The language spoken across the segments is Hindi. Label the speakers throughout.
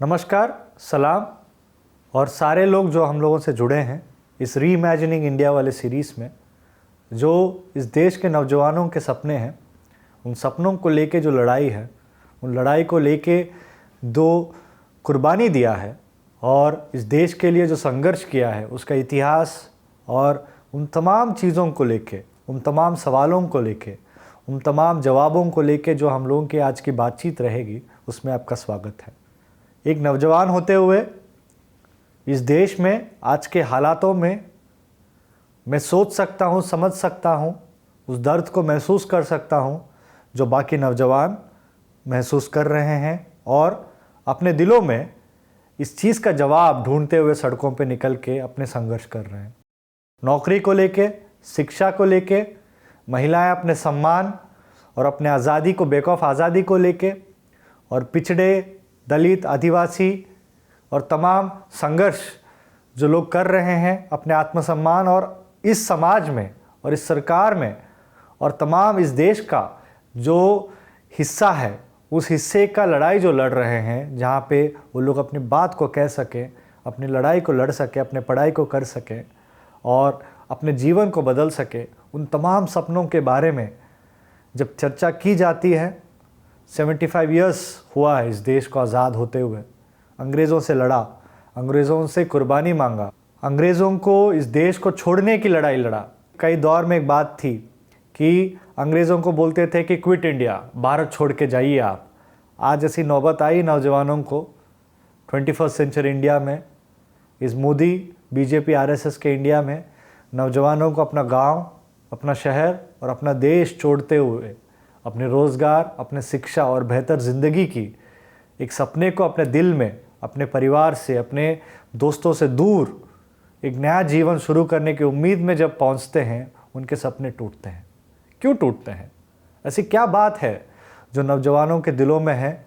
Speaker 1: नमस्कार, सलाम और सारे लोग जो हम लोगों से जुड़े हैं इस री इमेजिनिंग इंडिया वाले सीरीज़ में, जो इस देश के नौजवानों के सपने हैं, उन सपनों को लेके जो लड़ाई है, उन लड़ाई को लेके दो कुर्बानी दिया है और इस देश के लिए जो संघर्ष किया है उसका इतिहास और उन तमाम चीज़ों को लेके, उन तमाम सवालों को लेके, उन तमाम जवाबों को लेके जो हम लोगों की आज की बातचीत रहेगी, उसमें आपका स्वागत है। एक नौजवान होते हुए इस देश में आज के हालातों में मैं सोच सकता हूँ, समझ सकता हूँ, उस दर्द को महसूस कर सकता हूँ जो बाकी नौजवान महसूस कर रहे हैं और अपने दिलों में इस चीज़ का जवाब ढूंढते हुए सड़कों पे निकल के अपने संघर्ष कर रहे हैं। नौकरी को लेके, शिक्षा को लेके, महिलाएं अपने सम्मान और अपने आज़ादी को, बेखौफ आज़ादी को लेके, और पिछड़े, दलित, आदिवासी और तमाम संघर्ष जो लोग कर रहे हैं अपने आत्मसम्मान और इस समाज में और इस सरकार में और तमाम इस देश का जो हिस्सा है, उस हिस्से का लड़ाई जो लड़ रहे हैं, जहाँ पे वो लोग अपनी बात को कह सकें, अपनी लड़ाई को लड़ सकें, अपने पढ़ाई को कर सकें और अपने जीवन को बदल सके, उन तमाम सपनों के बारे में जब चर्चा की जाती है। 75 इयर्स हुआ है इस देश को आज़ाद होते हुए। अंग्रेज़ों से लड़ा, अंग्रेज़ों से कुर्बानी मांगा, अंग्रेज़ों को इस देश को छोड़ने की लड़ाई लड़ा। कई दौर में एक बात थी कि अंग्रेज़ों को बोलते थे कि क्विट इंडिया, भारत छोड़ के जाइए आप। आज ऐसी नौबत आई नौजवानों को 21st सेंचुरी इंडिया में, इस मोदी बीजेपी आरएसएस के इंडिया में नौजवानों को अपना गांव, अपना शहर और अपना देश छोड़ते हुए अपने रोज़गार, अपने शिक्षा और बेहतर ज़िंदगी की एक सपने को अपने दिल में, अपने परिवार से, अपने दोस्तों से दूर एक नया जीवन शुरू करने की उम्मीद में जब पहुंचते हैं, उनके सपने टूटते हैं। क्यों टूटते हैं? ऐसी क्या बात है जो नौजवानों के दिलों में है?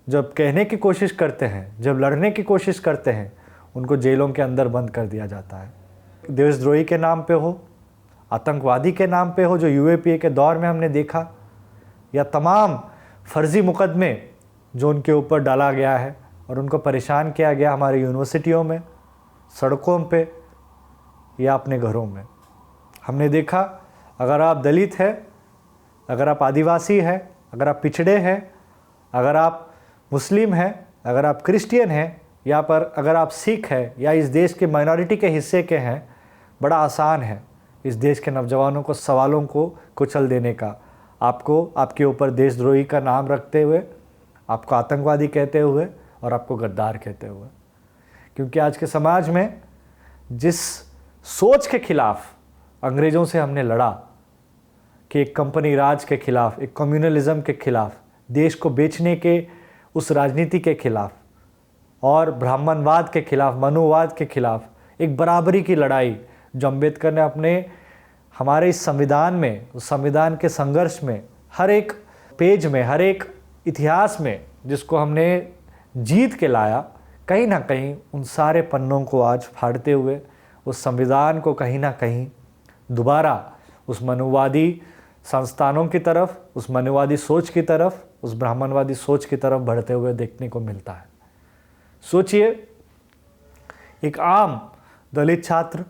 Speaker 1: जब कहने की कोशिश करते हैं, जब लड़ने की कोशिश करते हैं, उनको जेलों के अंदर बंद कर दिया जाता है। देशद्रोही के नाम पे हो, आतंकवादी के नाम पे हो, जो यूएपीए के दौर में हमने देखा, या तमाम फर्जी मुकदमे जो उनके ऊपर डाला गया है और उनको परेशान किया गया हमारी यूनिवर्सिटियों में, सड़कों पे या अपने घरों में। हमने देखा, अगर आप दलित हैं, अगर आप आदिवासी हैं, अगर आप पिछड़े हैं, अगर आप मुस्लिम हैं, अगर आप क्रिश्चियन हैं, या पर अगर आप सिख हैं या इस देश के माइनॉरिटी के हिस्से के हैं, बड़ा आसान है इस देश के नौजवानों को सवालों को कुचल देने का। आपको, आपके ऊपर देशद्रोही का नाम रखते हुए, आपको आतंकवादी कहते हुए और आपको गद्दार कहते हुए। क्योंकि आज के समाज में जिस सोच के खिलाफ अंग्रेज़ों से हमने लड़ा कि एक कंपनी राज के खिलाफ, एक कम्युनलिज्म के खिलाफ, देश को बेचने के उस राजनीति के खिलाफ और ब्राह्मणवाद के खिलाफ, मनुवाद के खिलाफ एक बराबरी की लड़ाई जो अम्बेडकर ने अपने हमारे इस संविधान में, उस संविधान के संघर्ष में, हर एक पेज में, हर एक इतिहास में जिसको हमने जीत के लाया, कहीं ना कहीं उन सारे पन्नों को आज फाड़ते हुए उस संविधान को कहीं ना कहीं दोबारा उस मनुवादी संस्थानों की तरफ, उस मनुवादी सोच की तरफ, उस ब्राह्मणवादी सोच की तरफ बढ़ते हुए देखने को मिलता है। सोचिए, एक आम दलित छात्र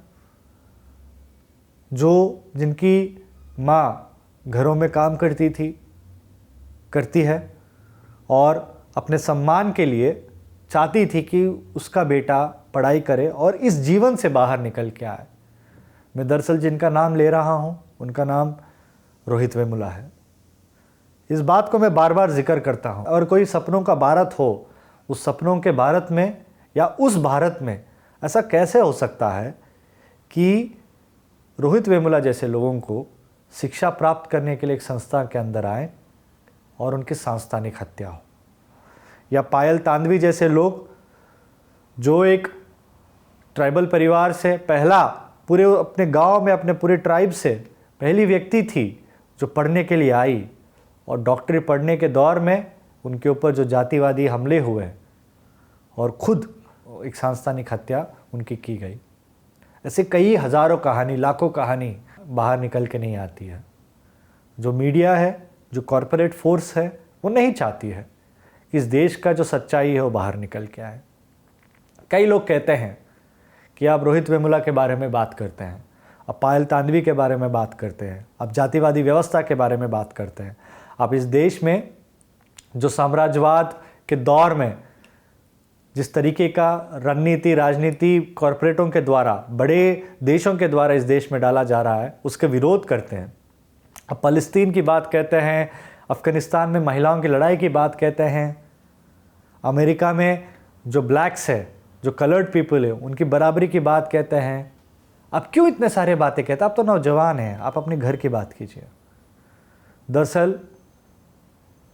Speaker 1: जिनकी माँ घरों में काम करती है और अपने सम्मान के लिए चाहती थी कि उसका बेटा पढ़ाई करे और इस जीवन से बाहर निकल के आए। मैं दरअसल जिनका नाम ले रहा हूँ उनका नाम रोहित वेमुला है। इस बात को मैं बार बार जिक्र करता हूँ। और कोई सपनों का भारत हो, उस सपनों के भारत में या उस भारत में ऐसा कैसे हो सकता है कि रोहित वेमुला जैसे लोगों को शिक्षा प्राप्त करने के लिए एक संस्था के अंदर आए और उनकी सांस्थानिक हत्या हो, या पायल तांडवी जैसे लोग जो एक ट्राइबल परिवार से पहला, पूरे अपने गांव में अपने पूरे ट्राइब से पहली व्यक्ति थी जो पढ़ने के लिए आई और डॉक्टरी पढ़ने के दौर में उनके ऊपर जो जातिवादी हमले हुए और खुद एक सांस्थानिक हत्या उनकी की गई। ऐसे कई हज़ारों कहानी, लाखों कहानी बाहर निकल के नहीं आती है। जो मीडिया है, जो कॉरपोरेट फोर्स है, वो नहीं चाहती है इस देश का जो सच्चाई है वो बाहर निकल के आए। कई लोग कहते हैं कि आप रोहित वेमुला के बारे में बात करते हैं, आप पायल तांडवी के बारे में बात करते हैं, आप जातिवादी व्यवस्था के बारे में बात करते हैं, आप इस देश में जो साम्राज्यवाद के दौर में जिस तरीके का रणनीति राजनीति कॉरपोरेटों के द्वारा, बड़े देशों के द्वारा इस देश में डाला जा रहा है, उसके विरोध करते हैं। अब फ़लस्तीन की बात कहते हैं, अफ़गानिस्तान में महिलाओं की लड़ाई की बात कहते हैं, अमेरिका में जो ब्लैक्स है, जो कलर्ड पीपल है, उनकी बराबरी की बात कहते हैं। अब क्यों इतने सारे बातें कहते हैं? आप तो नौजवान हैं, आप अपने घर की बात कीजिए। दरअसल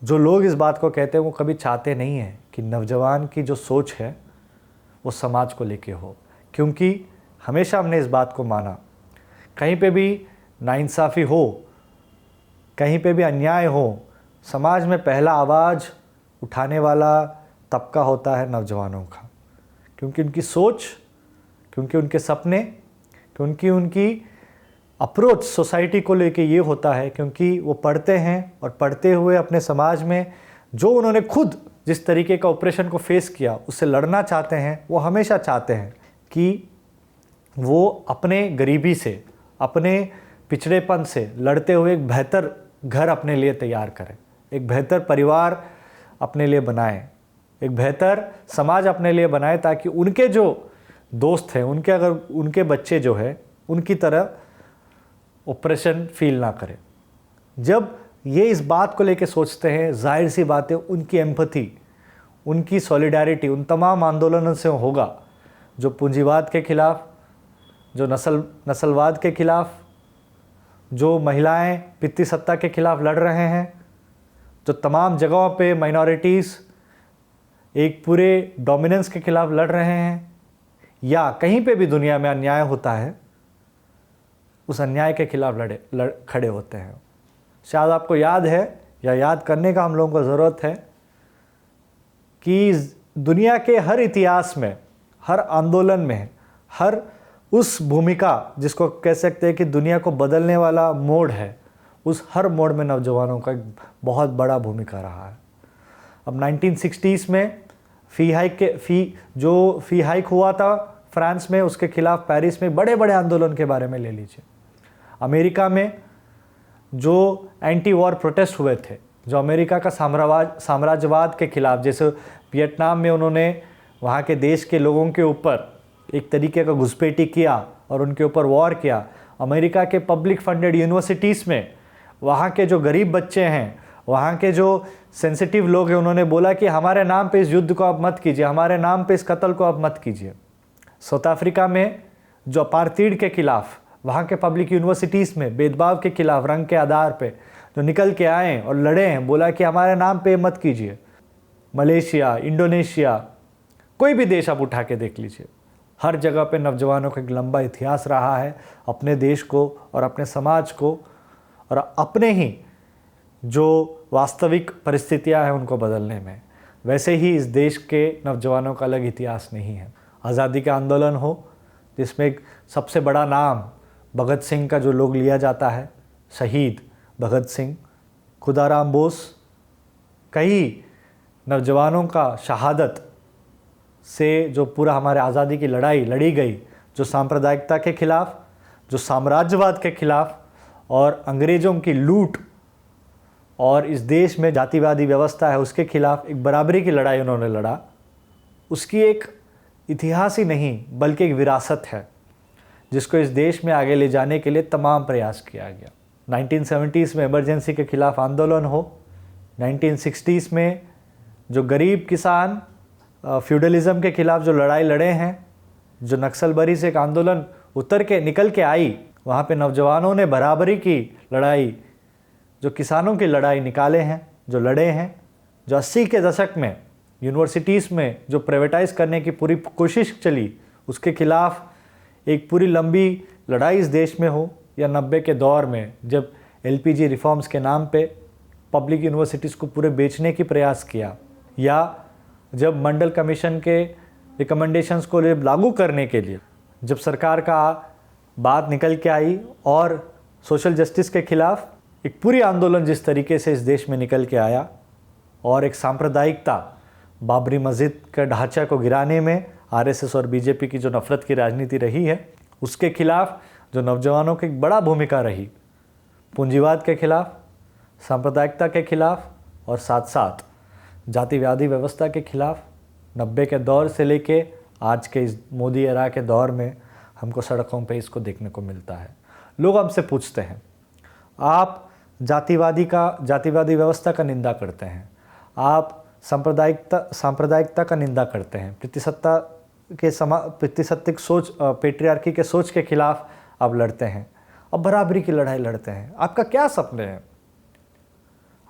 Speaker 1: जो लोग इस बात को कहते हैं वो कभी चाहते नहीं हैं कि नौजवान की जो सोच है वो समाज को लेके हो, क्योंकि हमेशा हमने इस बात को माना, कहीं पे भी नाइंसाफ़ी हो, कहीं पे भी अन्याय हो, समाज में पहला आवाज़ उठाने वाला तबका होता है नौजवानों का, क्योंकि उनकी सोच, क्योंकि उनके सपने, क्योंकि उनकी अप्रोच सोसाइटी को लेके ये होता है, क्योंकि वो पढ़ते हैं और पढ़ते हुए अपने समाज में जो उन्होंने खुद जिस तरीके का ऑपरेशन को फेस किया उससे लड़ना चाहते हैं। वो हमेशा चाहते हैं कि वो अपने गरीबी से, अपने पिछड़ेपन से लड़ते हुए एक बेहतर घर अपने लिए तैयार करें, एक बेहतर परिवार अपने लिए बनाएं, एक बेहतर समाज अपने लिए बनाएं, ताकि उनके जो दोस्त हैं, उनके बच्चे जो है उनकी तरह ऑपरेशन फील ना करें। जब ये इस बात को लेके सोचते हैं, जाहिर सी बात है उनकी एम्पैथी, उनकी सॉलिडारिटी उन तमाम आंदोलनों से होगा जो पूंजीवाद के खिलाफ, जो नस्लवाद के खिलाफ, जो महिलाएं पितृ सत्ता के खिलाफ लड़ रहे हैं, जो तमाम जगहों पे माइनॉरिटीज़ एक पूरे डोमिनेंस के खिलाफ लड़ रहे हैं, या कहीं पे भी दुनिया में अन्याय होता है उस अन्याय के खिलाफ खड़े होते हैं। शायद आपको याद है, या याद करने का हम लोगों को ज़रूरत है, कि दुनिया के हर इतिहास में, हर आंदोलन में, हर उस भूमिका जिसको कह सकते हैं कि दुनिया को बदलने वाला मोड़ है, उस हर मोड़ में नौजवानों का एक बहुत बड़ा भूमिका रहा है। अब 1960s में फ़ी हाइक हुआ था फ्रांस में, उसके खिलाफ पेरिस में बड़े बड़े आंदोलन के बारे में ले लीजिए। अमेरिका में जो एंटी वॉर प्रोटेस्ट हुए थे, जो अमेरिका का साम्राज्यवाद के खिलाफ, जैसे वियतनाम में उन्होंने वहाँ के देश के लोगों के ऊपर एक तरीके का घुसपैठी किया और उनके ऊपर वॉर किया। अमेरिका के पब्लिक फंडेड यूनिवर्सिटीज़ में वहाँ के जो गरीब बच्चे हैं, वहाँ के जो सेंसिटिव लोग हैं, उन्होंने बोला कि हमारे नाम पे इस युद्ध को आप मत कीजिए, हमारे नाम पे इस कत्ल को आप मत कीजिए। साउथ अफ्रीका में जो अपार्थाइड के खिलाफ, वहाँ के पब्लिक यूनिवर्सिटीज़ में भेदभाव के खिलाफ रंग के आधार पे जो निकल के आए और लड़े हैं, बोला कि हमारे नाम पे मत कीजिए। मलेशिया, इंडोनेशिया, कोई भी देश आप उठा के देख लीजिए, हर जगह पे नौजवानों का एक लंबा इतिहास रहा है अपने देश को और अपने समाज को और अपने ही जो वास्तविक परिस्थितियां हैं उनको बदलने में। वैसे ही इस देश के नौजवानों का अलग इतिहास नहीं है। आज़ादी का आंदोलन हो, जिसमें एक सबसे बड़ा नाम भगत सिंह का जो लोग लिया जाता है, शहीद भगत सिंह, खुदाराम बोस, कई नौजवानों का शहादत से जो पूरा हमारे आज़ादी की लड़ाई लड़ी गई, जो सांप्रदायिकता के खिलाफ, जो साम्राज्यवाद के खिलाफ और अंग्रेज़ों की लूट और इस देश में जातिवादी व्यवस्था है उसके खिलाफ एक बराबरी की लड़ाई उन्होंने लड़ा। उसकी एक इतिहास ही नहीं बल्कि एक विरासत है जिसको इस देश में आगे ले जाने के लिए तमाम प्रयास किया गया। 1970s में इमरजेंसी के खिलाफ आंदोलन हो, 1960s में जो गरीब किसान फ्यूडलिज्म के खिलाफ जो लड़ाई लड़े हैं, जो नक्सलबरी से एक आंदोलन निकल के आई, वहाँ पे नौजवानों ने बराबरी की लड़ाई, जो किसानों की लड़ाई निकाले हैं, जो लड़े हैं, जो 80 के दशक में यूनिवर्सिटीज़ में जो प्राइवेटाइज़ करने की पूरी कोशिश चली, उसके खिलाफ एक पूरी लंबी लड़ाई इस देश में हो, या 90 के दौर में जब LPG रिफॉर्म्स के नाम पे पब्लिक यूनिवर्सिटीज़ को पूरे बेचने की प्रयास किया, या जब मंडल कमीशन के रिकमेंडेशंस को लागू करने के लिए जब सरकार का बात निकल के आई और सोशल जस्टिस के खिलाफ एक पूरी आंदोलन जिस तरीके से इस देश में निकल के आया, और एक सांप्रदायिकता, बाबरी मस्जिद के ढांचा को गिराने में आरएसएस और बीजेपी की जो नफरत की राजनीति रही है उसके खिलाफ जो नौजवानों की एक बड़ा भूमिका रही, पूंजीवाद के खिलाफ, सांप्रदायिकता के खिलाफ और साथ साथ जातिवादी व्यवस्था के खिलाफ 90 के दौर से लेके आज के इस मोदी एरा के दौर में हमको सड़कों पे इसको देखने को मिलता है। लोग हमसे पूछते हैं, आप जातिवादी व्यवस्था का निंदा करते हैं, आप सांप्रदायिकता का निंदा करते हैं, प्रतिसत्तिक सोच, पेट्रियार्की के सोच के खिलाफ आप लड़ते हैं, अब बराबरी की लड़ाई लड़ते हैं। आपका क्या सपने हैं,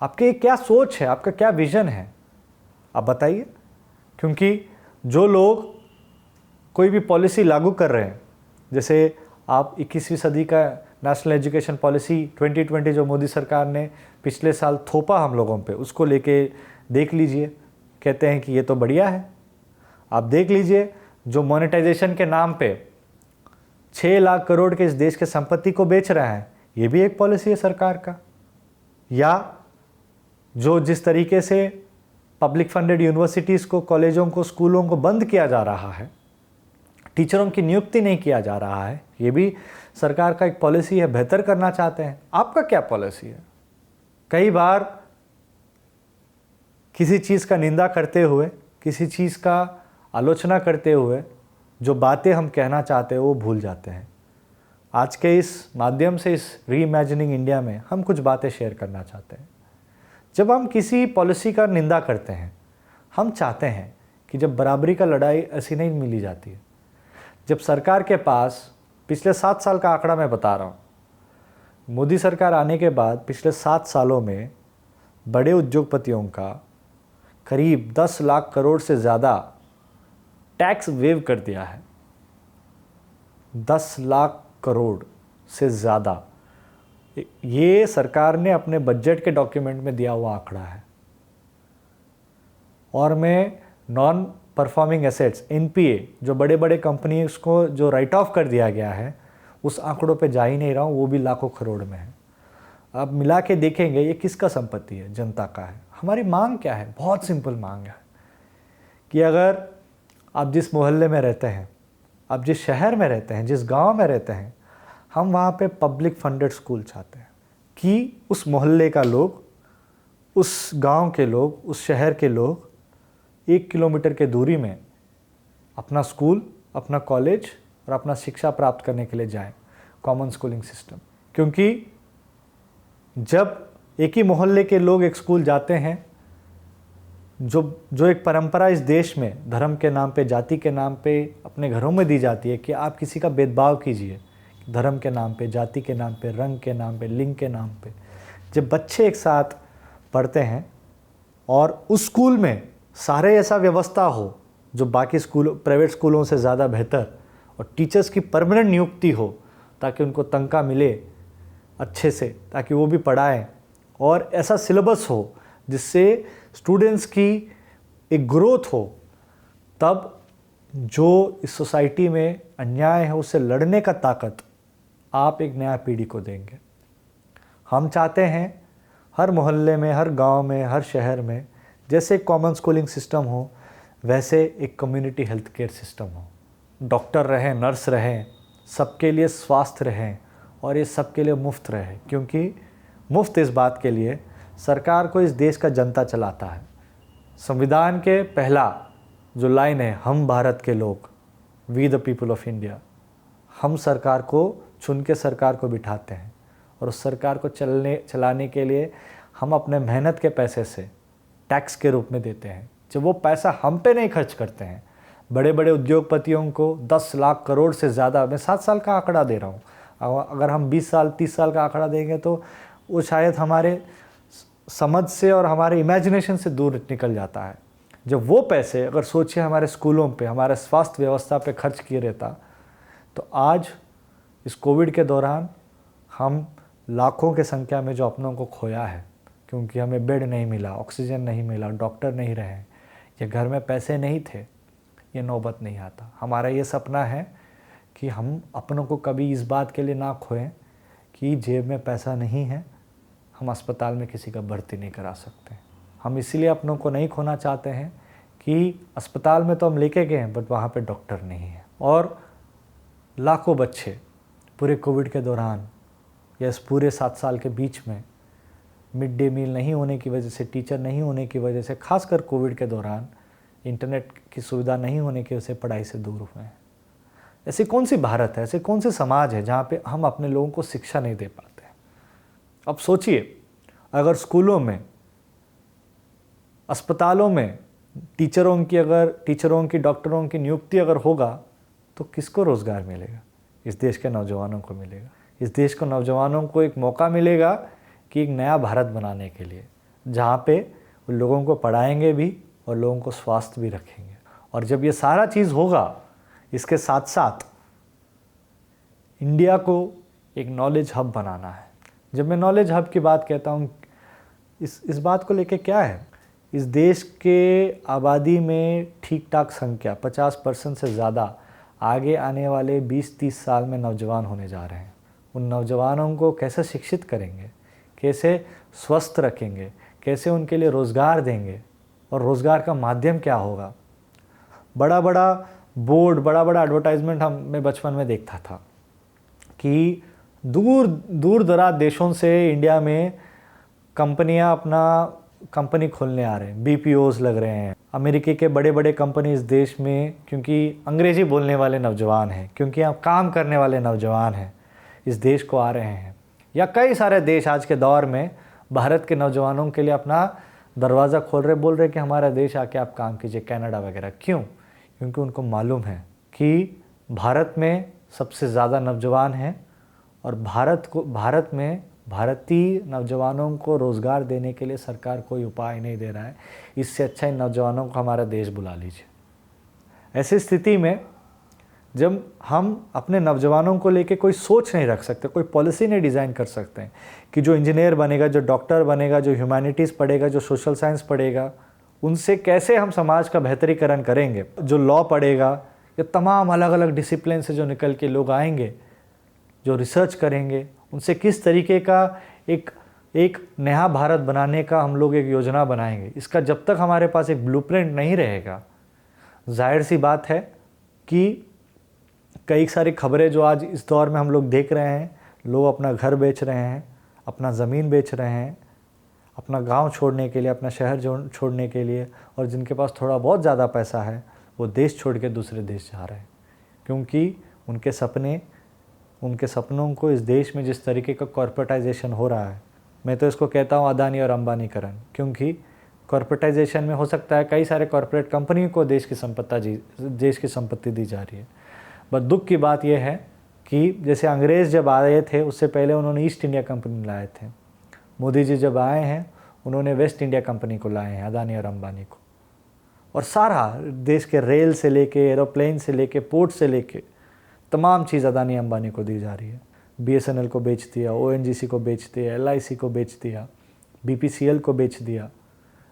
Speaker 1: आपकी क्या सोच है, आपका क्या विजन है, आप बताइए। क्योंकि जो लोग कोई भी पॉलिसी लागू कर रहे हैं, जैसे आप 21वीं सदी का नेशनल एजुकेशन पॉलिसी 2020 जो मोदी सरकार ने पिछले साल थोपा हम लोगों पे, उसको लेके देख लीजिए, कहते हैं कि ये तो बढ़िया है। आप देख लीजिए, जो मोनेटाइजेशन के नाम पे 6 लाख करोड़ के इस देश के संपत्ति को बेच रहा है, ये भी एक पॉलिसी है सरकार का। या जो जिस तरीके से पब्लिक फंडेड यूनिवर्सिटीज़ को, कॉलेजों को, स्कूलों को बंद किया जा रहा है, टीचरों की नियुक्ति नहीं किया जा रहा है, ये भी सरकार का एक पॉलिसी है, बेहतर करना चाहते हैं। आपका क्या पॉलिसी है? कई बार किसी चीज़ का निंदा करते हुए, किसी चीज़ का आलोचना करते हुए जो बातें हम कहना चाहते हैं वो भूल जाते हैं। आज के इस माध्यम से, इस री इमेजिनिंग इंडिया में हम कुछ बातें शेयर करना चाहते हैं। जब हम किसी पॉलिसी का निंदा करते हैं, हम चाहते हैं कि जब बराबरी का लड़ाई ऐसी नहीं मिली जाती है, जब सरकार के पास पिछले 7 साल का आंकड़ा मैं बता रहा हूँ, मोदी सरकार आने के बाद पिछले 7 सालों में बड़े उद्योगपतियों का करीब 10 लाख करोड़ से ज़्यादा टैक्स वेव कर दिया है। 10 लाख करोड़ से ज़्यादा, ये सरकार ने अपने बजट के डॉक्यूमेंट में दिया हुआ आंकड़ा है। और मैं नॉन परफॉर्मिंग एसेट्स एनपीए, जो बड़े बड़े कंपनीज को जो राइट ऑफ कर दिया गया है, उस आंकड़ों पे जा ही नहीं रहा हूँ, वो भी लाखों करोड़ में है। अब मिला के देखेंगे ये किसका संपत्ति है? जनता का है। हमारी मांग क्या है? बहुत सिंपल मांग है कि अगर आप जिस मोहल्ले में रहते हैं, आप जिस शहर में रहते हैं, जिस गांव में रहते हैं, हम वहाँ पे पब्लिक फंडेड स्कूल चाहते हैं कि उस मोहल्ले का लोग, उस गांव के लोग, उस शहर के लोग 1 किलोमीटर के दूरी में अपना स्कूल, अपना कॉलेज और अपना शिक्षा प्राप्त करने के लिए जाएं। कॉमन स्कूलिंग सिस्टम, क्योंकि जब एक ही मोहल्ले के लोग एक स्कूल जाते हैं, जो एक परंपरा इस देश में धर्म के नाम पे, जाति के नाम पे अपने घरों में दी जाती है कि आप किसी का भेदभाव कीजिए, धर्म के नाम पे, जाति के नाम पे, रंग के नाम पे, लिंग के नाम पे। जब बच्चे एक साथ पढ़ते हैं और उस स्कूल में सारे ऐसा व्यवस्था हो जो बाकी स्कूल, प्राइवेट स्कूलों से ज़्यादा बेहतर, और टीचर्स की परमानेंट नियुक्ति हो ताकि उनको तनख्वाह मिले अच्छे से, ताकि वो भी पढ़ाएं, और ऐसा सिलेबस हो जिससे स्टूडेंट्स की एक ग्रोथ हो, तब जो इस सोसाइटी में अन्याय है उससे लड़ने का ताकत आप एक नया पीढ़ी को देंगे। हम चाहते हैं हर मोहल्ले में, हर गांव में, हर शहर में जैसे कॉमन स्कूलिंग सिस्टम हो, वैसे एक कम्युनिटी हेल्थ केयर सिस्टम हो। डॉक्टर रहें, नर्स रहें, सबके लिए स्वास्थ्य रहें, और ये सबके लिए मुफ्त रहे। क्योंकि मुफ्त इस बात के लिए, सरकार को इस देश का जनता चलाता है। संविधान के पहला जो लाइन है, हम भारत के लोग, we the people of India, हम सरकार को चुन के सरकार को बिठाते हैं, और उस सरकार को चलाने के लिए हम अपने मेहनत के पैसे से टैक्स के रूप में देते हैं। जब वो पैसा हम पे नहीं खर्च करते हैं, बड़े बड़े उद्योगपतियों को 10 लाख करोड़ से ज़्यादा, मैं 7 साल का आंकड़ा दे रहा हूँ, अगर हम 20 साल 30 साल का आंकड़ा देंगे तो वो शायद हमारे समझ से और हमारे इमेजिनेशन से दूर निकल जाता है। जब वो पैसे अगर सोचिए हमारे स्कूलों पे, हमारे स्वास्थ्य व्यवस्था पे खर्च किए रहता, तो आज इस कोविड के दौरान हम लाखों की संख्या में जो अपनों को खोया है, क्योंकि हमें बेड नहीं मिला, ऑक्सीजन नहीं मिला, डॉक्टर नहीं रहे, या घर में पैसे नहीं थे, ये नौबत नहीं आता। हमारा ये सपना है कि हम अपनों को कभी इस बात के लिए ना खोएं कि जेब में पैसा नहीं है, हम अस्पताल में किसी का भर्ती नहीं करा सकते। हम इसीलिए अपनों को नहीं खोना चाहते हैं कि अस्पताल में तो हम लेके गए हैं बट वहाँ पे डॉक्टर नहीं है। और लाखों बच्चे पूरे कोविड के दौरान या इस पूरे 7 साल के बीच में मिड डे मील नहीं होने की वजह से, टीचर नहीं होने की वजह से, खासकर कोविड के दौरान इंटरनेट की सुविधा नहीं होने की वजह से पढ़ाई से दूर हुए हैं। ऐसी कौन सी भारत है, ऐसे कौन से समाज है जहाँ पे हम अपने लोगों को शिक्षा नहीं दे पाते? अब सोचिए, अगर स्कूलों में, अस्पतालों में टीचरों की, डॉक्टरों की नियुक्ति अगर होगा तो किसको रोज़गार मिलेगा? इस देश के नौजवानों को मिलेगा। इस देश के नौजवानों को एक मौका मिलेगा कि एक नया भारत बनाने के लिए, जहाँ पे वो लोगों को पढ़ाएंगे भी और लोगों को स्वास्थ्य भी रखेंगे। और जब ये सारा चीज़ होगा, इसके साथ साथ इंडिया को एक नॉलेज हब बनाना है। जब मैं नॉलेज हब की बात कहता हूँ, इस बात को लेके क्या है, इस देश के आबादी में ठीक ठाक संख्या 50% से ज़्यादा आगे आने वाले 20-30 साल में नौजवान होने जा रहे हैं। उन नौजवानों को कैसे शिक्षित करेंगे, कैसे स्वस्थ रखेंगे, कैसे उनके लिए रोज़गार देंगे, और रोज़गार का माध्यम क्या होगा? बड़ा बड़ा बोर्ड, बड़ा बड़ा एडवर्टाइजमेंट मैं बचपन में देखता था कि दूर दराज देशों से इंडिया में कंपनियां अपना कंपनी खोलने आ रहे हैं, BPOs लग रहे हैं। अमेरिका के बड़े बड़े कंपनी इस देश में, क्योंकि अंग्रेज़ी बोलने वाले नौजवान हैं, क्योंकि यहाँ काम करने वाले नौजवान हैं, इस देश को आ रहे हैं। या कई सारे देश आज के दौर में भारत के नौजवानों के लिए अपना दरवाज़ा खोल रहे, बोल रहे कि हमारा देश आके आप काम कीजिए, कनाडा वगैरह। क्यों? क्योंकि उनको मालूम है कि भारत में सबसे ज़्यादा नौजवान हैं और भारत में भारतीय नौजवानों को रोज़गार देने के लिए सरकार कोई उपाय नहीं दे रहा है। इससे अच्छा इन नौजवानों को हमारा देश बुला लीजिए। ऐसी स्थिति में जब हम अपने नौजवानों को लेके कोई सोच नहीं रख सकते, कोई पॉलिसी नहीं डिज़ाइन कर सकते हैं कि जो इंजीनियर बनेगा, जो डॉक्टर बनेगा, जो ह्यूमैनिटीज़ पढ़ेगा, जो सोशल साइंस पढ़ेगा, उनसे कैसे हम समाज का बेहतरीकरण करेंगे, जो लॉ पढ़ेगा, या तमाम अलग अलग डिसिप्लिन से जो निकल के लोग आएंगे, जो रिसर्च करेंगे, उनसे किस तरीके का एक नया भारत बनाने का हम लोग एक योजना बनाएंगे। इसका जब तक हमारे पास एक ब्लूप्रिंट नहीं रहेगा, जाहिर सी बात है कि कई सारी खबरें जो आज इस दौर में हम लोग देख रहे हैं, लोग अपना घर बेच रहे हैं, अपना ज़मीन बेच रहे हैं, अपना गांव छोड़ने के लिए, अपना शहर छोड़ने के लिए, और जिनके पास थोड़ा बहुत ज़्यादा पैसा है वो देश छोड़ के दूसरे देश जा रहे हैं, क्योंकि उनके सपनों को इस देश में जिस तरीके का कॉर्पोरेटाइजेशन हो रहा है, मैं तो इसको कहता हूँ अदानी और अंबानीकरण। क्योंकि कॉर्पोरेटाइजेशन में हो सकता है कई सारे कॉर्पोरेट कंपनियों को देश की संपत्ति दी जा रही है। बट दुख की बात यह है कि जैसे अंग्रेज़ जब आए थे, उससे पहले उन्होंने ईस्ट इंडिया कंपनी लाए थे। मोदी जी जब आए हैं, उन्होंने वेस्ट इंडिया कंपनी को लाए हैं, अदानी और अंबानी को। और सारा देश के रेल से लेके, एरोप्लेन से लेके, पोर्ट से लेके तमाम चीज़ अदानी अंबानी को दी जा रही है। BSNL को बेच दिया, ONGC को बेच दिया, LIC को बेच दिया, BPCL को बेच दिया।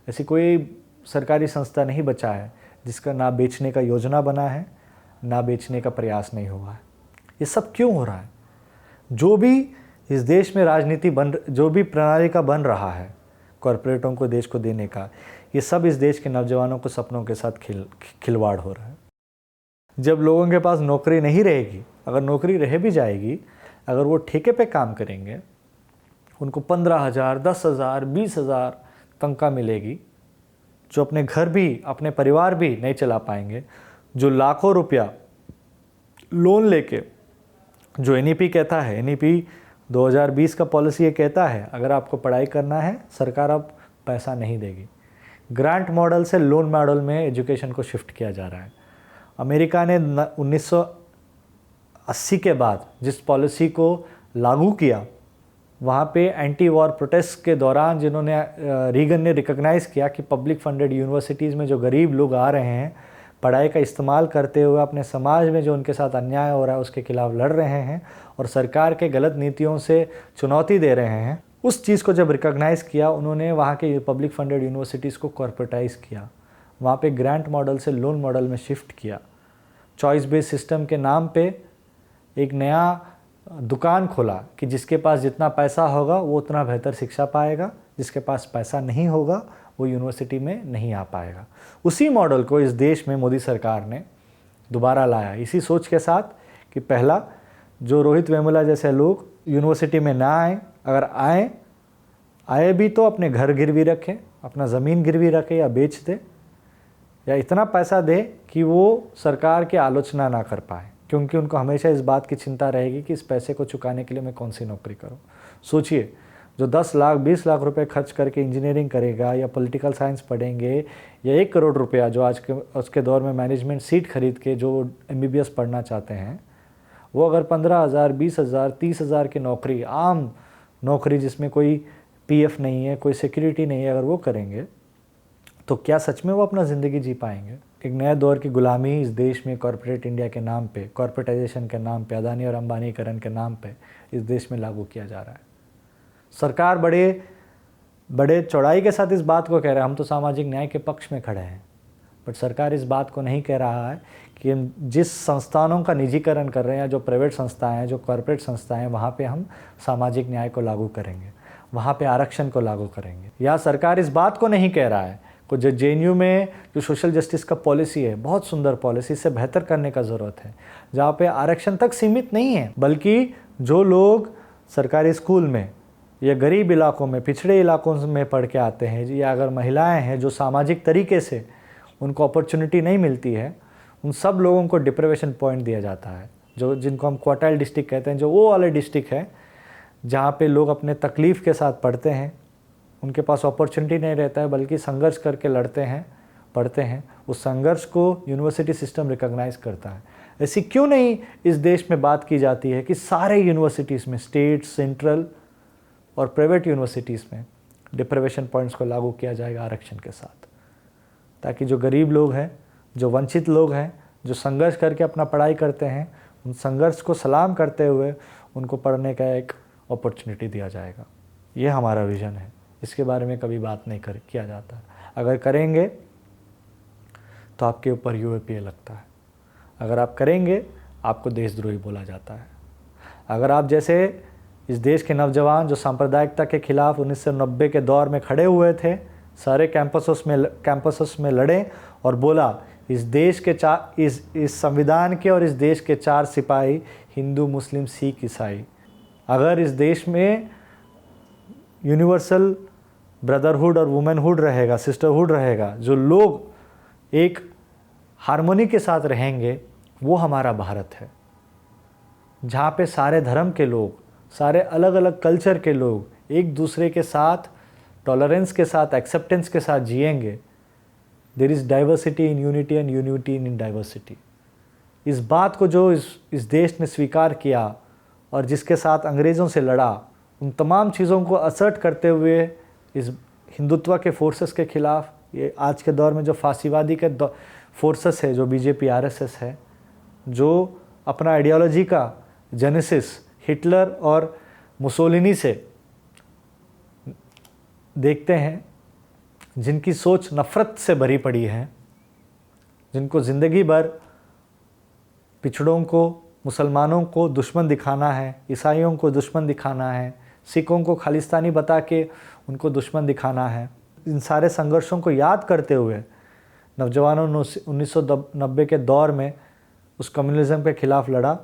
Speaker 1: ऐसी कोई सरकारी संस्था नहीं बचा है जिसका ना बेचने का योजना बना है, ना बेचने का प्रयास नहीं हुआ है। ये सब क्यों हो रहा है? जो भी इस देश में जो भी प्रणाली का बन रहा है कॉरपोरेटों को देश को देने का, ये सब इस देश के नौजवानों को सपनों के साथ खिलवाड़ हो रहा है। जब लोगों के पास नौकरी नहीं रहेगी, अगर नौकरी रह भी जाएगी, अगर वो ठेके पे काम करेंगे, उनको 15,000, 10,000, 20,000 तनख्वाह मिलेगी, जो अपने घर भी, अपने परिवार भी नहीं चला पाएंगे, जो लाखों रुपया लोन लेके, जो NEP कहता है, NEP 2020 का पॉलिसी ये कहता है, अगर आपको पढ़ाई करना है सरकार अब पैसा नहीं देगी। ग्रांट मॉडल से लोन मॉडल में एजुकेशन को शिफ्ट किया जा रहा है। अमेरिका ने 1980 के बाद जिस पॉलिसी को लागू किया, वहाँ पे एंटी वॉर प्रोटेस्ट के दौरान जिन्होंने रीगन ने रिकॉग्नाइज़ किया कि पब्लिक फंडेड यूनिवर्सिटीज़ में जो गरीब लोग आ रहे हैं, पढ़ाई का इस्तेमाल करते हुए अपने समाज में जो उनके साथ अन्याय हो रहा है उसके खिलाफ लड़ रहे हैं और सरकार के गलत नीतियों से चुनौती दे रहे हैं, उस चीज़ को जब रिकॉग्नाइज़ किया, उन्होंने वहाँ के पब्लिक फंडेड यूनिवर्सिटीज़ को कॉर्पोरेटाइज़ किया, वहाँ पे ग्रांट मॉडल से लोन मॉडल में शिफ्ट किया। चॉइस बेस्ड सिस्टम के नाम पे एक नया दुकान खोला कि जिसके पास जितना पैसा होगा वो उतना बेहतर शिक्षा पाएगा, जिसके पास पैसा नहीं होगा वो यूनिवर्सिटी में नहीं आ पाएगा। उसी मॉडल को इस देश में मोदी सरकार ने दोबारा लाया, इसी सोच के साथ कि पहला जो रोहित वेमुला जैसे लोग यूनिवर्सिटी में ना आए, अगर आए भी तो अपने घर गिरवी रखें, अपना ज़मीन गिरवी रखें या बेच दे, या इतना पैसा दे कि वो सरकार की आलोचना ना कर पाए, क्योंकि उनको हमेशा इस बात की चिंता रहेगी कि इस पैसे को चुकाने के लिए मैं कौन सी नौकरी करूं। सोचिए, जो 10 लाख 20 लाख रुपए खर्च करके इंजीनियरिंग करेगा या पॉलिटिकल साइंस पढ़ेंगे, या 1 करोड़ रुपया जो आज के दौर में मैनेजमेंट सीट खरीद के जो MBBS पढ़ना चाहते हैं, वो अगर 15,000 20,000 30,000 की नौकरी, आम नौकरी जिसमें कोई PF नहीं है, कोई सिक्योरिटी नहीं है, अगर वो करेंगे तो क्या सच में वो अपना ज़िंदगी जी पाएंगे? एक नए दौर की गुलामी इस देश में कॉर्पोरेट इंडिया के नाम पे, कॉर्पोरेटाइजेशन के नाम पे, अदानी और अंबानीकरण के नाम पे इस देश में लागू किया जा रहा है। सरकार बड़े चौड़ाई के साथ इस बात को कह रहा है, हम तो सामाजिक न्याय के पक्ष में खड़े हैं, बट सरकार इस बात को नहीं कह रहा है कि हम जिस संस्थानों का निजीकरण कर रहे हैं, जो प्राइवेट संस्थाएं हैं, जो कॉर्पोरेट संस्थाएं हैं, वहाँ पे हम सामाजिक न्याय को लागू करेंगे, वहाँ पे आरक्षण को लागू करेंगे। या सरकार इस बात को नहीं कह रहा है को जो JNU में जो सोशल जस्टिस का पॉलिसी है, बहुत सुंदर पॉलिसी, से बेहतर करने का ज़रूरत है, जहाँ पे आरक्षण तक सीमित नहीं है, बल्कि जो लोग सरकारी स्कूल में या गरीब इलाकों में, पिछड़े इलाकों में पढ़ के आते हैं, या अगर महिलाएं हैं जो सामाजिक तरीके से उनको अपॉर्चुनिटी नहीं मिलती है, उन सब लोगों को डिप्रिवेशन पॉइंट दिया जाता है, जो जिनको हम क्वार्टाइल डिस्ट्रिक्ट कहते हैं, जो वो वाले डिस्ट्रिक्ट है जहाँ पे लोग अपने तकलीफ़ के साथ पढ़ते हैं, उनके पास अपॉर्चुनिटी नहीं रहता है, बल्कि संघर्ष करके लड़ते हैं, पढ़ते हैं। उस संघर्ष को यूनिवर्सिटी सिस्टम रिकॉग्नाइज़ करता है। ऐसी क्यों नहीं इस देश में बात की जाती है कि सारे यूनिवर्सिटीज़ में, स्टेट, सेंट्रल और प्राइवेट यूनिवर्सिटीज़ में डिप्रिवेशन पॉइंट्स को लागू किया जाएगा आरक्षण के साथ, ताकि जो गरीब लोग हैं, जो वंचित लोग हैं, जो संघर्ष करके अपना पढ़ाई करते हैं, उन संघर्ष को सलाम करते हुए उनको पढ़ने का एक अपॉर्चुनिटी दिया जाएगा। ये हमारा विज़न है। इसके बारे में कभी बात नहीं किया जाता। अगर करेंगे तो आपके ऊपर UAPA लगता है, अगर आप करेंगे आपको देशद्रोही बोला जाता है। अगर आप जैसे इस देश के नौजवान जो सांप्रदायिकता के खिलाफ 1990 के दौर में खड़े हुए थे, सारे कैंपसों में लड़े और बोला इस देश के इस संविधान के और इस देश के 4 सिपाही, हिंदू, मुस्लिम, सिख, ईसाई, अगर इस देश में यूनिवर्सल ब्रदरहुड और वुमेनहुड रहेगा, सिस्टरहुड रहेगा, जो लोग एक हार्मोनी के साथ रहेंगे, वो हमारा भारत है, जहाँ पे सारे धर्म के लोग, सारे अलग अलग कल्चर के लोग एक दूसरे के साथ टॉलरेंस के साथ, एक्सेप्टेंस के साथ जिएंगे। There is diversity in unity and unity in diversity. इस बात को जो इस देश ने स्वीकार किया और जिसके साथ अंग्रेज़ों से लड़ा, उन तमाम चीज़ों को असर्ट करते हुए इस हिंदुत्व के फोर्सेस के ख़िलाफ़, ये आज के दौर में जो फांसीवादी के फोर्सेस है, जो BJP RSS है, जो अपना आइडियोलॉजी का जेनेसिस हिटलर और मुसोलिनी से देखते हैं, जिनकी सोच नफ़रत से भरी पड़ी है, जिनको ज़िंदगी भर पिछड़ों को, मुसलमानों को दुश्मन दिखाना है, ईसाइयों को दुश्मन दिखाना है, सिखों को खालिस्तानी बता के उनको दुश्मन दिखाना है। इन सारे संघर्षों को याद करते हुए नौजवानों ने 1990 के दौर में उस कम्युनिज़्म के ख़िलाफ़ लड़ा।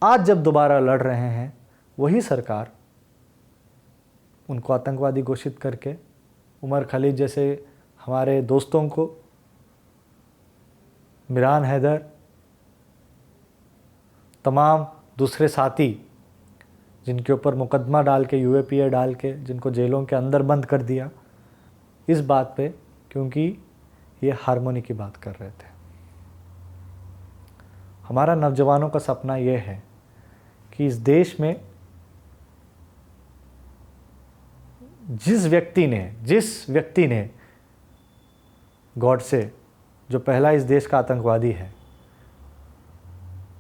Speaker 1: आज जब दोबारा लड़ रहे हैं, वही सरकार उनको आतंकवादी घोषित करके उमर खालिद जैसे हमारे दोस्तों को, मिरान हैदर, तमाम दूसरे साथी जिनके ऊपर मुकदमा डाल के, UAPA डाल के, जिनको जेलों के अंदर बंद कर दिया, इस बात पे, क्योंकि ये हार्मोनी की बात कर रहे थे। हमारा नौजवानों का सपना ये है कि इस देश में जिस व्यक्ति ने गॉडसे, जो पहला इस देश का आतंकवादी है,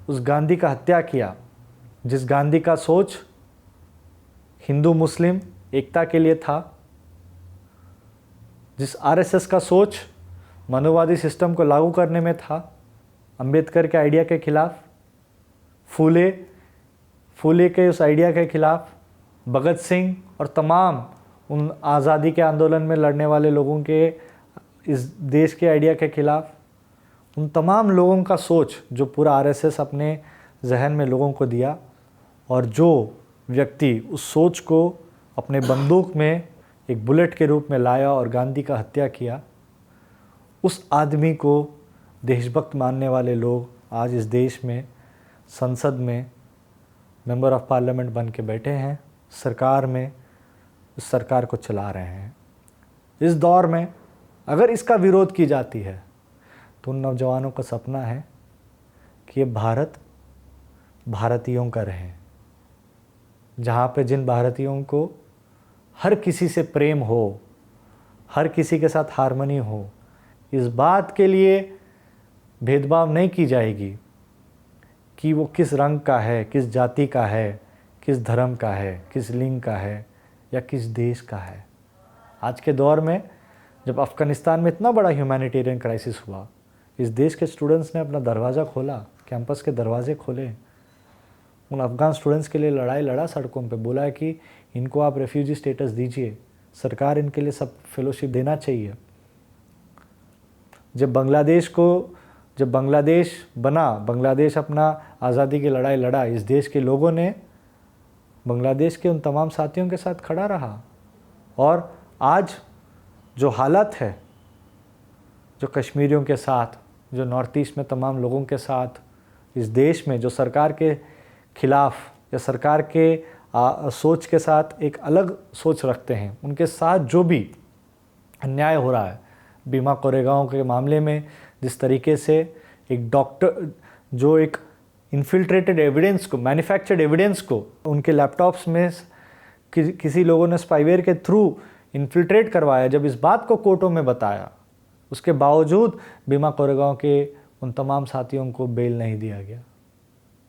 Speaker 1: उस गांधी का हत्या किया, जिस गांधी का सोच हिंदू मुस्लिम एकता के लिए था, जिस RSS का सोच मनुवादी सिस्टम को लागू करने में था, अंबेडकर के आइडिया के खिलाफ, फूले के उस आइडिया के खिलाफ, भगत सिंह और तमाम उन आज़ादी के आंदोलन में लड़ने वाले लोगों के, इस देश के आइडिया के खिलाफ, उन तमाम लोगों का सोच जो पूरा आरएसएस अपने जहन में लोगों को दिया, और जो व्यक्ति उस सोच को अपने बंदूक में एक बुलेट के रूप में लाया और गांधी का हत्या किया, उस आदमी को देशभक्त मानने वाले लोग आज इस देश में संसद में मेंबर ऑफ पार्लियामेंट बन के बैठे हैं, सरकार में उस सरकार को चला रहे हैं। इस दौर में अगर इसका विरोध की जाती है तो उन नौजवानों का सपना है कि ये भारत भारतीयों का रहे, जहाँ पे जिन भारतीयों को हर किसी से प्रेम हो, हर किसी के साथ हार्मनी हो, इस बात के लिए भेदभाव नहीं की जाएगी कि वो किस रंग का है, किस जाति का है, किस धर्म का है, किस लिंग का है या किस देश का है। आज के दौर में जब अफ़गानिस्तान में इतना बड़ा ह्यूमैनिटेरियन क्राइसिस हुआ, इस देश के स्टूडेंट्स ने अपना दरवाज़ा खोला, कैंपस के दरवाजे खोले, उन अफ़गान स्टूडेंट्स के लिए लड़ाई लड़ा, सड़कों पे बोला कि इनको आप रेफ्यूजी स्टेटस दीजिए, सरकार इनके लिए सब फेलोशिप देना चाहिए। जब बांग्लादेश बना, बांग्लादेश अपना आज़ादी की लड़ाई लड़ा, इस देश के लोगों ने बांग्लादेश के उन तमाम साथियों के साथ खड़ा रहा। और आज जो हालत है, जो कश्मीरियों के साथ, जो नॉर्थ ईस्ट में तमाम लोगों के साथ, इस देश में जो सरकार के खिलाफ़ या सरकार के सोच के साथ एक अलग सोच रखते हैं, उनके साथ जो भी अन्याय हो रहा है, भीमा कोरेगांव के मामले में जिस तरीके से एक डॉक्टर जो एक इन्फिल्ट्रेटेड एविडेंस को, मैन्युफैक्चर्ड एविडेंस को उनके लैपटॉप्स में किसी लोगों ने स्पाईवेयर के थ्रू इन्फिल्ट्रेट करवाया, जब इस बात को कोर्टों में बताया, उसके बावजूद भीमा कोरेगांव के उन तमाम साथियों को बेल नहीं दिया गया।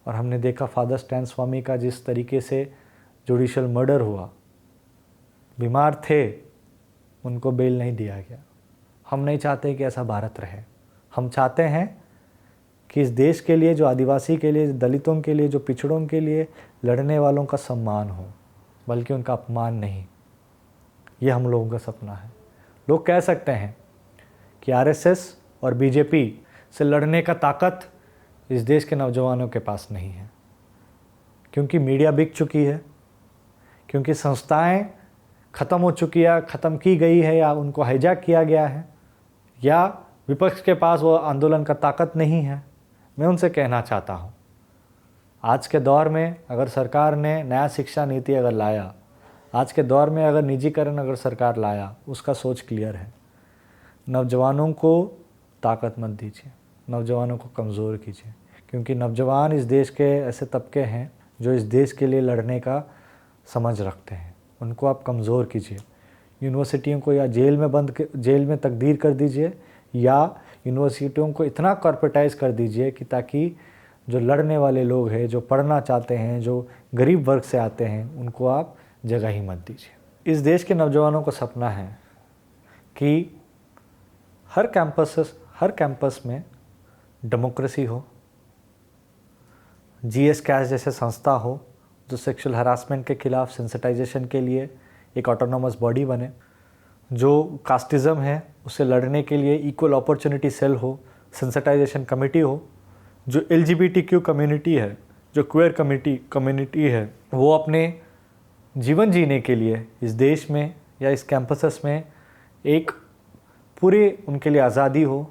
Speaker 1: और हमने देखा फादर स्टैन स्वामी का जिस तरीके से जुडिशियल मर्डर हुआ, बीमार थे, उनको बेल नहीं दिया गया। हम नहीं चाहते कि ऐसा भारत रहे। हम चाहते हैं कि इस देश के लिए, जो आदिवासी के लिए, दलितों के लिए, जो पिछड़ों के लिए लड़ने वालों का सम्मान हो, बल्कि उनका अपमान नहीं। ये हम लोगों का सपना है। लोग कह सकते हैं कि आरएसएस और बीजेपी से लड़ने का ताकत इस देश के नौजवानों के पास नहीं है, क्योंकि मीडिया बिक चुकी है, क्योंकि संस्थाएं ख़त्म हो चुकी है, ख़त्म की गई है या उनको हाईजैक किया गया है, या विपक्ष के पास वो आंदोलन का ताकत नहीं है। मैं उनसे कहना चाहता हूँ, आज के दौर में अगर सरकार ने नया शिक्षा नीति अगर लाया, आज के दौर में अगर निजीकरण अगर सरकार लाया, उसका सोच क्लियर है। नौजवानों को ताकत मत दीजिए, नौजवानों को कमज़ोर कीजिए, क्योंकि नौजवान इस देश के ऐसे तबके हैं जो इस देश के लिए लड़ने का समझ रखते हैं। उनको आप कमज़ोर कीजिए। यूनिवर्सिटियों को या जेल में तकदीर कर दीजिए, या यूनिवर्सिटियों को इतना कॉर्पोरेटाइज़ कर दीजिए कि ताकि जो लड़ने वाले लोग हैं, जो पढ़ना चाहते हैं, जो गरीब वर्ग से आते हैं, उनको आप जगह ही मत दीजिए। इस देश के नौजवानों का सपना है कि हर कैंपस में डेमोक्रेसी हो, जीएस कैश जैसे संस्था हो जो सेक्सुअल हरासमेंट के खिलाफ सेंसिटाइजेशन के लिए एक ऑटोनोमस बॉडी बने, जो कास्टिज़म है उससे लड़ने के लिए इक्वल अपॉर्चुनिटी सेल हो, सेंसिटाइजेशन कमेटी हो, जो LGBTQ कम्युनिटी है, जो क्वेयर कम्युनिटी है, वो अपने जीवन जीने के लिए इस देश में या इस कैंपसेस में एक पूरे उनके लिए आज़ादी हो।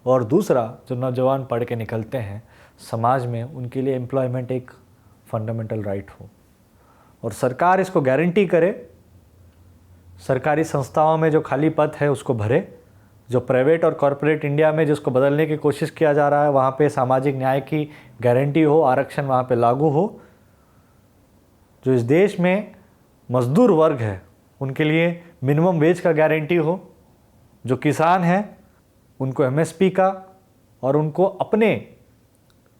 Speaker 1: और दूसरा, जो नौजवान पढ़ के निकलते हैं समाज में, उनके लिए एम्प्लॉयमेंट एक फंडामेंटल राइट हो। और सरकार इसको गारंटी करे, सरकारी संस्थाओं में जो खाली पद है उसको भरे, जो प्राइवेट और कॉरपोरेट इंडिया में जिसको बदलने की कोशिश किया जा रहा है वहाँ पे सामाजिक न्याय की गारंटी हो, आरक्षण वहाँ पे लागू हो। जो इस देश में मजदूर वर्ग है उनके लिए मिनिमम वेज का गारंटी हो, जो किसान हैं उनको MSP का, और उनको अपने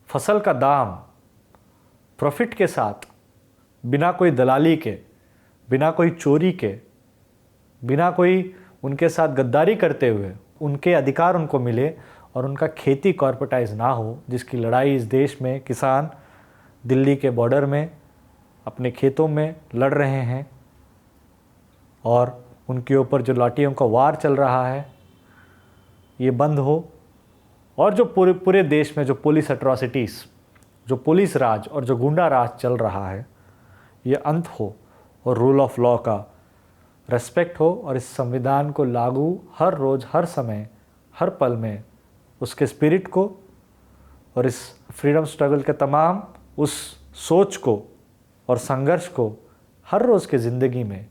Speaker 1: फसल का दाम प्रॉफिट के साथ, बिना कोई दलाली के, बिना कोई चोरी के, बिना कोई उनके साथ गद्दारी करते हुए उनके अधिकार उनको मिले, और उनका खेती कॉर्पोरेटाइज ना हो, जिसकी लड़ाई इस देश में किसान दिल्ली के बॉर्डर में अपने खेतों में लड़ रहे हैं। और उनके ऊपर जो लाठियों का वार चल रहा है ये बंद हो, और जो पूरे पूरे देश में जो पुलिस एट्रॉसिटीज़, जो पुलिस राज और जो गुंडा राज चल रहा है ये अंत हो, और रूल ऑफ लॉ का रेस्पेक्ट हो, और इस संविधान को लागू हर रोज़, हर समय, हर पल में उसके स्पिरिट को और इस फ्रीडम स्ट्रगल के तमाम उस सोच को और संघर्ष को हर रोज़ की ज़िंदगी में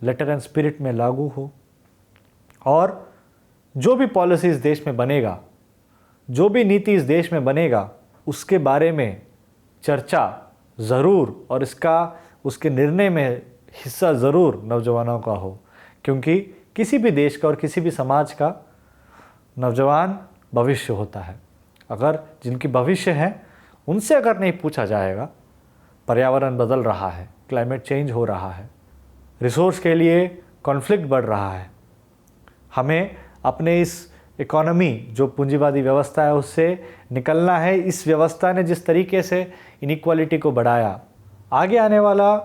Speaker 1: लेटर एंड स्पिरिट में लागू हो। और जो भी पॉलिसी इस देश में बनेगा, जो भी नीति इस देश में बनेगा, उसके बारे में चर्चा ज़रूर और उसके निर्णय में हिस्सा ज़रूर नौजवानों का हो, क्योंकि किसी भी देश का और किसी भी समाज का नौजवान भविष्य होता है। अगर जिनकी भविष्य है उनसे अगर नहीं पूछा जाएगा, पर्यावरण बदल रहा है, क्लाइमेट चेंज हो रहा है, रिसोर्स के लिए कॉन्फ्लिक्ट बढ़ रहा है, हमें अपने इस इकोनॉमी जो पूंजीवादी व्यवस्था है उससे निकलना है। इस व्यवस्था ने जिस तरीके से इनइक्वालिटी को बढ़ाया, आगे आने वाला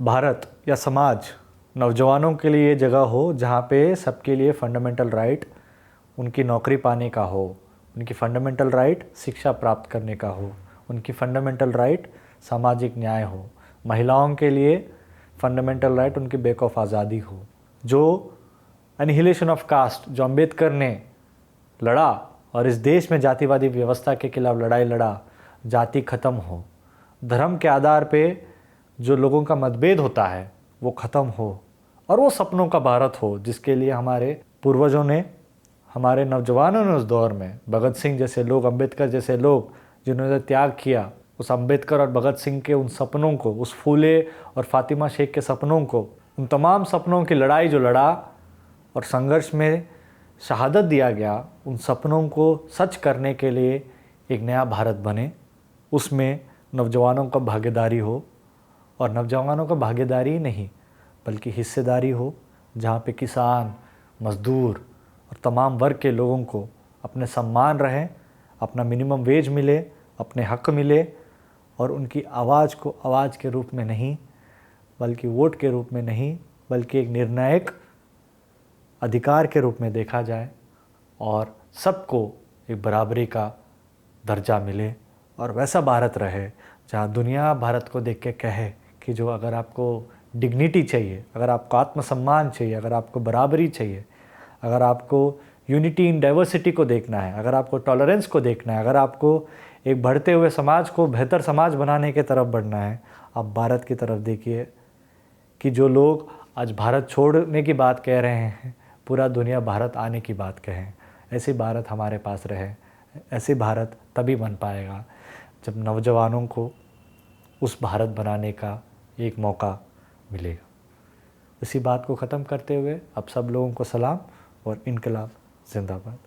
Speaker 1: भारत या समाज नौजवानों के लिए जगह हो जहाँ पे सबके लिए फंडामेंटल राइट उनकी नौकरी पाने का हो, उनकी फंडामेंटल राइट शिक्षा प्राप्त करने का हो, उनकी फंडामेंटल राइट सामाजिक न्याय हो, महिलाओं के लिए फंडामेंटल राइट उनकी बेखौफ आज़ादी हो, जो एनिहिलेशन ऑफ कास्ट जो अंबेडकर ने लड़ा और इस देश में जातिवादी व्यवस्था के खिलाफ लड़ाई लड़ा, जाति ख़त्म हो, धर्म के आधार पे जो लोगों का मतभेद होता है वो ख़त्म हो, और वो सपनों का भारत हो जिसके लिए हमारे पूर्वजों ने, हमारे नौजवानों ने उस दौर में, भगत सिंह जैसे लोग, अंबेडकर जैसे लोग जिन्होंने त्याग किया, उस अंबेडकर और भगत सिंह के उन सपनों को, उस फूले और फातिमा शेख के सपनों को, उन तमाम सपनों की लड़ाई जो लड़ा और संघर्ष में शहादत दिया गया, उन सपनों को सच करने के लिए एक नया भारत बने, उसमें नौजवानों का भागीदारी हो, और नौजवानों का भागीदारी नहीं बल्कि हिस्सेदारी हो, जहाँ पे किसान, मज़दूर और तमाम वर्ग के लोगों को अपने सम्मान रहें, अपना मिनिमम वेज मिले, अपने हक मिले, और उनकी आवाज़ को आवाज़ के रूप में नहीं बल्कि वोट के रूप में नहीं बल्कि एक निर्णायक अधिकार के रूप में देखा जाए, और सबको एक बराबरी का दर्जा मिले, और वैसा भारत रहे जहाँ दुनिया भारत को देख के कहे कि जो अगर आपको डिग्निटी चाहिए, अगर आपको आत्मसम्मान चाहिए, अगर आपको बराबरी चाहिए, अगर आपको यूनिटी इन डाइवर्सिटी को देखना है, अगर आपको टॉलरेंस को देखना है, अगर आपको एक बढ़ते हुए समाज को बेहतर समाज बनाने की तरफ बढ़ना है, आप भारत की तरफ देखिए कि जो लोग आज भारत छोड़ने की बात कह रहे हैं, पूरा दुनिया भारत आने की बात कहें। ऐसी भारत हमारे पास रहे, ऐसी भारत तभी बन पाएगा जब नौजवानों को उस भारत बनाने का एक मौका मिलेगा। इसी बात को ख़त्म करते हुए अब सब लोगों को सलाम और इनकलाब जिंदाबाद।